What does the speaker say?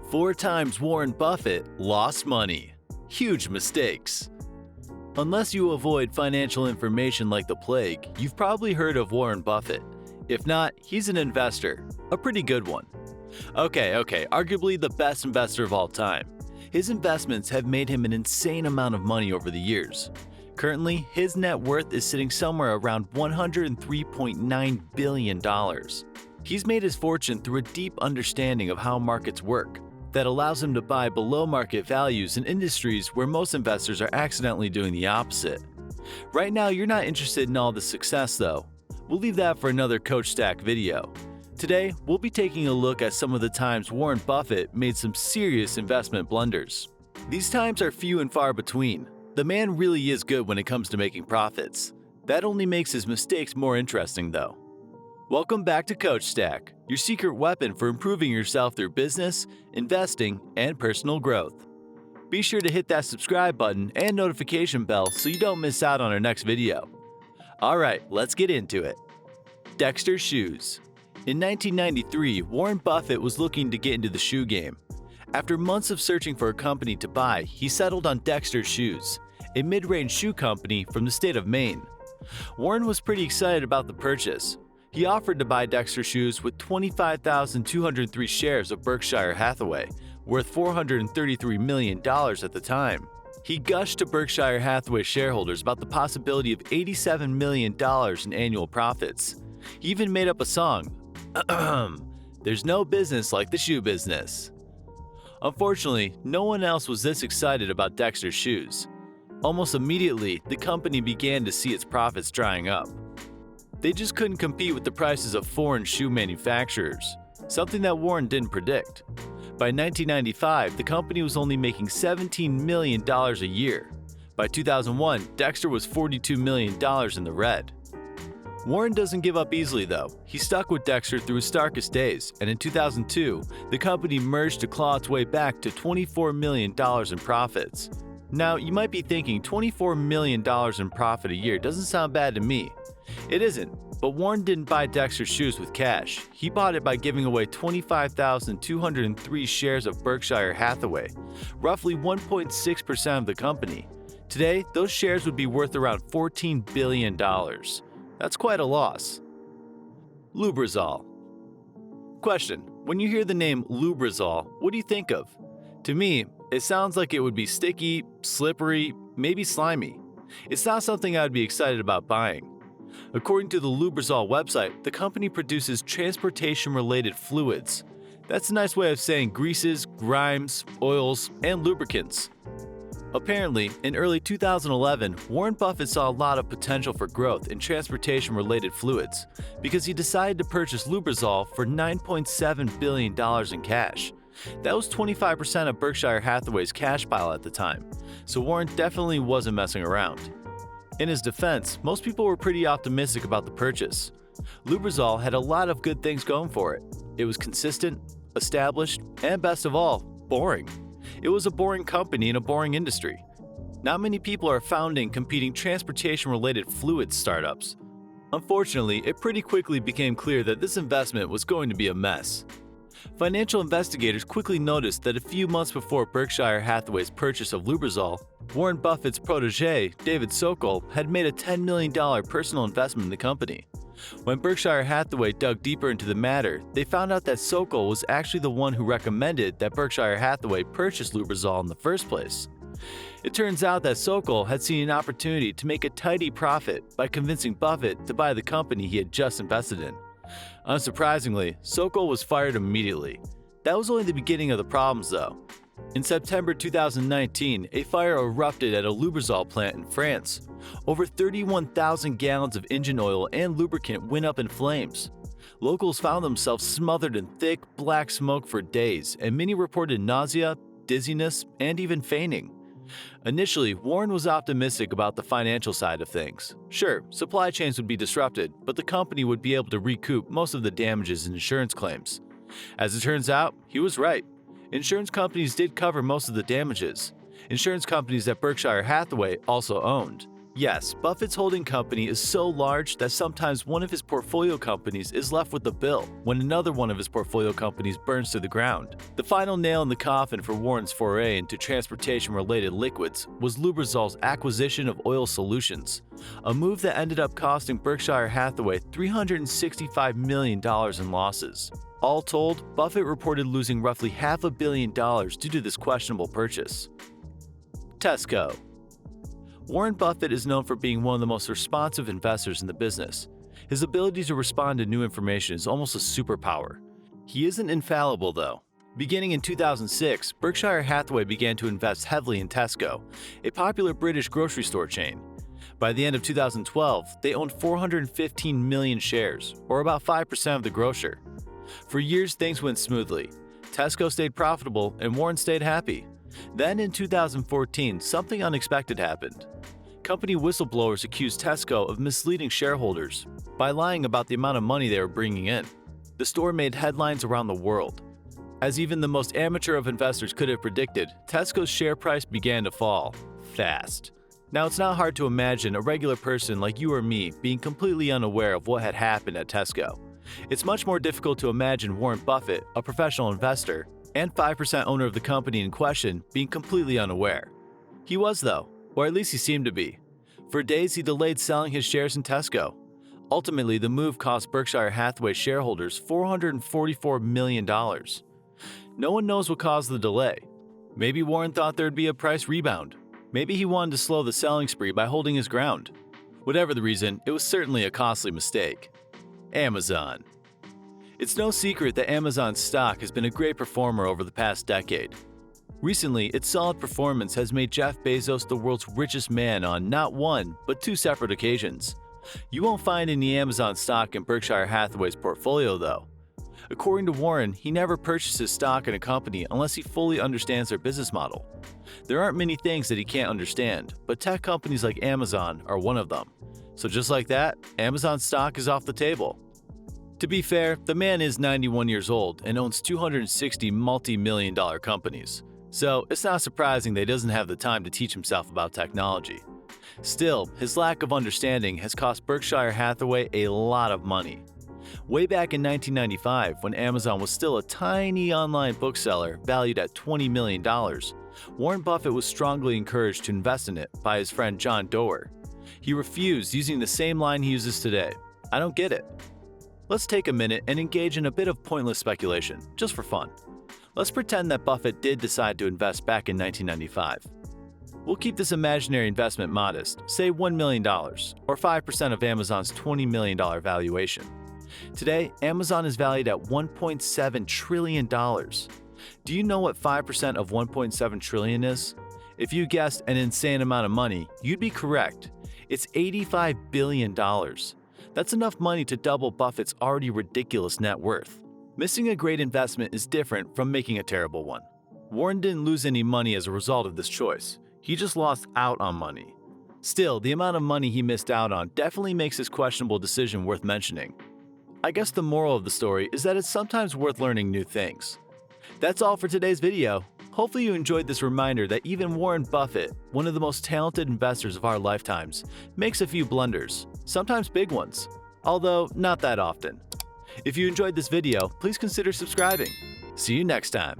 4 times Warren Buffett lost money. Huge mistakes. Unless you avoid financial information like the plague, you've probably heard of Warren Buffett. If not, he's an investor. A pretty good one. Okay, arguably the best investor of all time. His investments have made him an insane amount of money over the years. Currently, his net worth is sitting somewhere around $103.9 billion. He's made his fortune through a deep understanding of how markets work that allows him to buy below market values in industries where most investors are accidentally doing the opposite. Right now, you're not interested in all the success though. We'll leave that for another Coach Stack video. Today, we'll be taking a look at some of the times Warren Buffett made some serious investment blunders. These times are few and far between. The man really is good when it comes to making profits. That only makes his mistakes more interesting though. Welcome back to Coach Stack, your secret weapon for improving yourself through business, investing, and personal growth. Be sure to hit that subscribe button and notification bell so you don't miss out on our next video. Alright, let's get into it. Dexters Shoes. In 1993, Warren Buffett was looking to get into the shoe game. After months of searching for a company to buy, he settled on Dexters Shoes, a mid-range shoe company from the state of Maine. Warren was pretty excited about the purchase. He offered to buy Dexters Shoes with 25,203 shares of Berkshire Hathaway, worth $433 million at the time. He gushed to Berkshire Hathaway shareholders about the possibility of $87 million in annual profits. He even made up a song, "There's no business like the shoe business." Unfortunately, no one else was this excited about Dexters Shoes. Almost immediately, the company began to see its profits drying up. They just couldn't compete with the prices of foreign shoe manufacturers, something that Warren didn't predict. By 1995, the company was only making $17 million a year. By 2001, Dexter was $42 million in the red. Warren doesn't give up easily though. He stuck with Dexter through his darkest days, and in 2002, the company merged to claw its way back to $24 million in profits. Now, you might be thinking $24 million in profit a year doesn't sound bad to me. It isn't, but Warren didn't buy Dexters Shoes with cash. He bought it by giving away 25,203 shares of Berkshire Hathaway, roughly 1.6% of the company. Today, those shares would be worth around $14 billion. That's quite a loss. Lubrizol. Question: when you hear the name Lubrizol, what do you think of? To me, it sounds like it would be sticky, slippery, maybe slimy. It's not something I would be excited about buying. According to the Lubrizol website, the company produces transportation-related fluids. That's a nice way of saying greases, grimes, oils, and lubricants. Apparently, in early 2011, Warren Buffett saw a lot of potential for growth in transportation-related fluids because he decided to purchase Lubrizol for $9.7 billion in cash. That was 25% of Berkshire Hathaway's cash pile at the time, so Warren definitely wasn't messing around. In his defense, most people were pretty optimistic about the purchase. Lubrizol had a lot of good things going for it. It was consistent, established, and best of all, boring. It was a boring company in a boring industry. Not many people are founding competing transportation-related fluid startups. Unfortunately, it pretty quickly became clear that this investment was going to be a mess. Financial investigators quickly noticed that a few months before Berkshire Hathaway's purchase of Lubrizol, Warren Buffett's protege, David Sokol, had made a $10 million personal investment in the company. When Berkshire Hathaway dug deeper into the matter, they found out that Sokol was actually the one who recommended that Berkshire Hathaway purchase Lubrizol in the first place. It turns out that Sokol had seen an opportunity to make a tidy profit by convincing Buffett to buy the company he had just invested in. Unsurprisingly, Sokol was fired immediately. That was only the beginning of the problems though. In September 2019, a fire erupted at a Lubrizol plant in France. Over 31,000 gallons of engine oil and lubricant went up in flames. Locals found themselves smothered in thick, black smoke for days, and many reported nausea, dizziness, and even fainting. Initially, Warren was optimistic about the financial side of things. Sure, supply chains would be disrupted, but the company would be able to recoup most of the damages in insurance claims. As it turns out, he was right. Insurance companies did cover most of the damages. Insurance companies that Berkshire Hathaway also owned. Yes, Buffett's holding company is so large that sometimes one of his portfolio companies is left with the bill when another one of his portfolio companies burns to the ground. The final nail in the coffin for Warren's foray into transportation-related liquids was Lubrizol's acquisition of Oil Solutions, a move that ended up costing Berkshire Hathaway $365 million in losses. All told, Buffett reported losing roughly $500 million due to this questionable purchase. Tesco. Warren Buffett is known for being one of the most responsive investors in the business. His ability to respond to new information is almost a superpower. He isn't infallible, though. Beginning in 2006, Berkshire Hathaway began to invest heavily in Tesco, a popular British grocery store chain. By the end of 2012, they owned 415 million shares, or about 5% of the grocer. For years, things went smoothly. Tesco stayed profitable, and Warren stayed happy. Then in 2014, something unexpected happened. Company whistleblowers accused Tesco of misleading shareholders by lying about the amount of money they were bringing in. The store made headlines around the world. As even the most amateur of investors could have predicted, Tesco's share price began to fall fast. Now, it's not hard to imagine a regular person like you or me being completely unaware of what had happened at Tesco. It's much more difficult to imagine Warren Buffett, a professional investor, and 5% owner of the company in question, being completely unaware. He was, though, or at least he seemed to be. For days, he delayed selling his shares in Tesco. Ultimately, the move cost Berkshire Hathaway shareholders $444 million. No one knows what caused the delay. Maybe Warren thought there'd be a price rebound. Maybe he wanted to slow the selling spree by holding his ground. Whatever the reason, it was certainly a costly mistake. Amazon. It's no secret that Amazon's stock has been a great performer over the past decade. Recently, its solid performance has made Jeff Bezos the world's richest man on not one, but two separate occasions. You won't find any Amazon stock in Berkshire Hathaway's portfolio, though. According to Warren, he never purchases stock in a company unless he fully understands their business model. There aren't many things that he can't understand, but tech companies like Amazon are one of them. So just like that, Amazon stock is off the table. To be fair, the man is 91 years old and owns 260 multi-million-dollar companies. So it's not surprising that he doesn't have the time to teach himself about technology. Still, his lack of understanding has cost Berkshire Hathaway a lot of money. Way back in 1995, when Amazon was still a tiny online bookseller valued at $20 million, Warren Buffett was strongly encouraged to invest in it by his friend John Doerr. He refused, using the same line he uses today: "I don't get it." Let's take a minute and engage in a bit of pointless speculation, just for fun. Let's pretend that Buffett did decide to invest back in 1995. We'll keep this imaginary investment modest, say $1 million, or 5% of Amazon's $20 million valuation. Today, Amazon is valued at $1.7 trillion. Do you know what 5% of $1.7 trillion is? If you guessed an insane amount of money, you'd be correct. It's $85 billion. That's enough money to double Buffett's already ridiculous net worth. Missing a great investment is different from making a terrible one. Warren didn't lose any money as a result of this choice. He just lost out on money. Still, the amount of money he missed out on definitely makes his questionable decision worth mentioning. I guess the moral of the story is that it's sometimes worth learning new things. That's all for today's video. Hopefully you enjoyed this reminder that even Warren Buffett, one of the most talented investors of our lifetimes, makes a few blunders, sometimes big ones, although not that often. If you enjoyed this video, please consider subscribing. See you next time.